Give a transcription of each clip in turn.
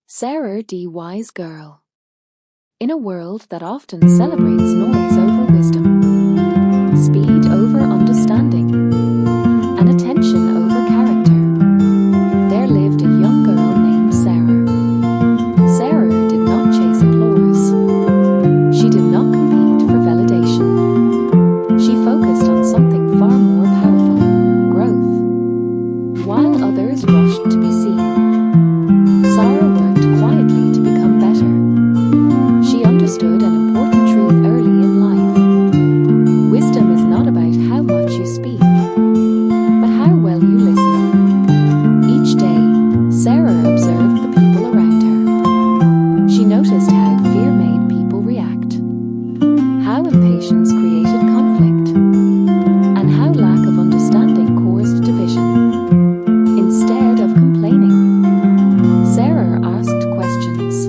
Sarah the Wise Girl. In a world that often celebrates noise over wisdom, speed over understanding, and attention over character, there lived a young girl named Sarah. Sarah did not chase applause. She did not compete for validation. She focused on something far more powerful: growth. While others rushed to be seen, Sarah worked quietly to become better. She understood an important truth early in life. Wisdom is not about how much you speak, but how well you listen. Each day, Sarah observed the people around her. She noticed how fear made people react, how impatience created conflict, and how lack of understanding caused division. Instead of complaining, Sarah asked questions.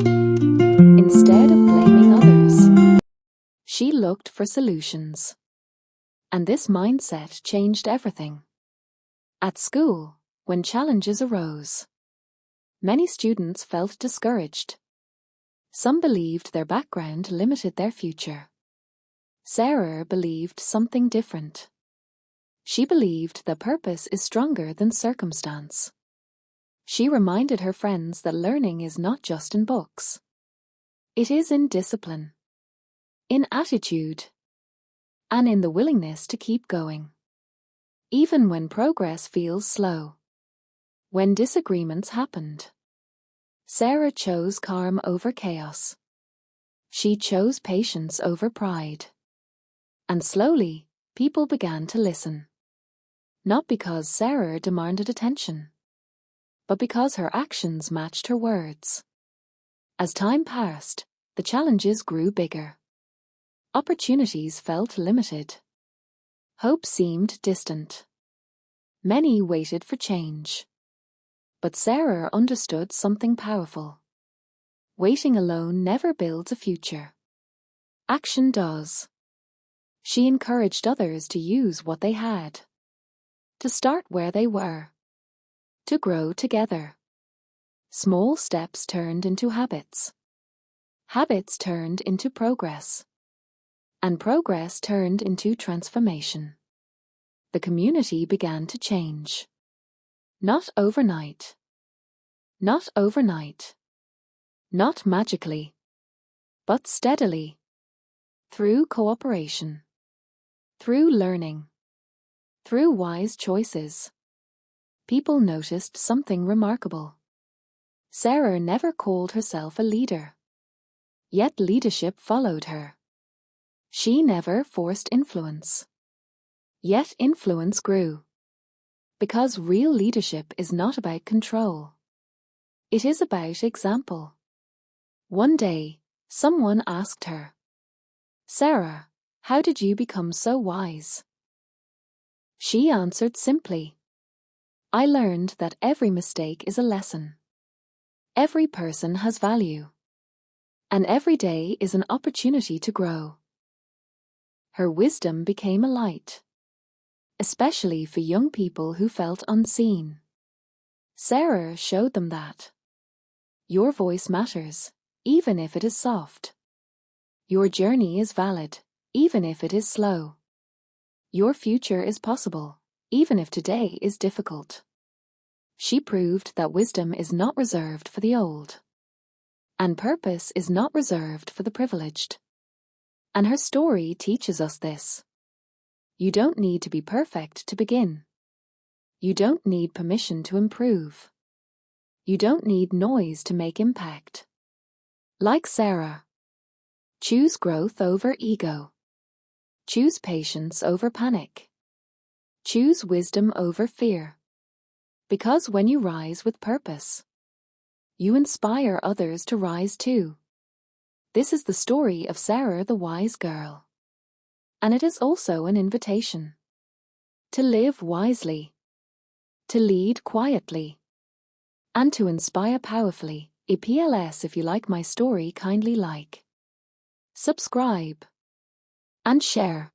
Instead of blaming others, she looked for solutions. And this mindset changed everything. At school, when challenges arose, many students felt discouraged. Some believed their background limited their future. Sarah believed something different. She believed that purpose is stronger than circumstance. She reminded her friends that learning is not just in books. It is in discipline, in attitude, and in the willingness to keep going. Even when progress feels slow. When disagreements happened, Sarah chose calm over chaos. She chose patience over pride. And slowly, people began to listen. Not because Sarah demanded attention, but because her actions matched her words. As time passed, the challenges grew bigger. Opportunities felt limited. Hope seemed distant. Many waited for change. But Sarah understood something powerful. Waiting alone never builds a future. Action does. She encouraged others to use what they had, to start where they were, to grow together. Small steps turned into habits. Habits turned into progress. And progress turned into transformation. The community began to change. Not overnight. Not overnight. Not magically. But steadily. Through cooperation. Through learning. Through wise choices. People noticed something remarkable. Sarah never called herself a leader. Yet leadership followed her. She never forced influence. Yet influence grew. Because real leadership is not about control. It is about example. One day, someone asked her, "Sarah, how did you become so wise?" She answered simply, "I learned that every mistake is a lesson. Every person has value. And every day is an opportunity to grow." Her wisdom became a light, especially for young people who felt unseen. Sarah showed them that your voice matters, even if it is soft. Your journey is valid, even if it is slow. Your future is possible, even if today is difficult. She proved that wisdom is not reserved for the old. And purpose is not reserved for the privileged. And her story teaches us this. You don't need to be perfect to begin. You don't need permission to improve. You don't need noise to make impact. Like Sarah, choose growth over ego. Choose patience over panic. Choose wisdom over fear. Because when you rise with purpose, you inspire others to rise too. This is the story of Sarah the Wise Girl. And it is also an invitation to live wisely, to lead quietly, and to inspire powerfully. APLS, if you like my story, kindly like, subscribe, and share.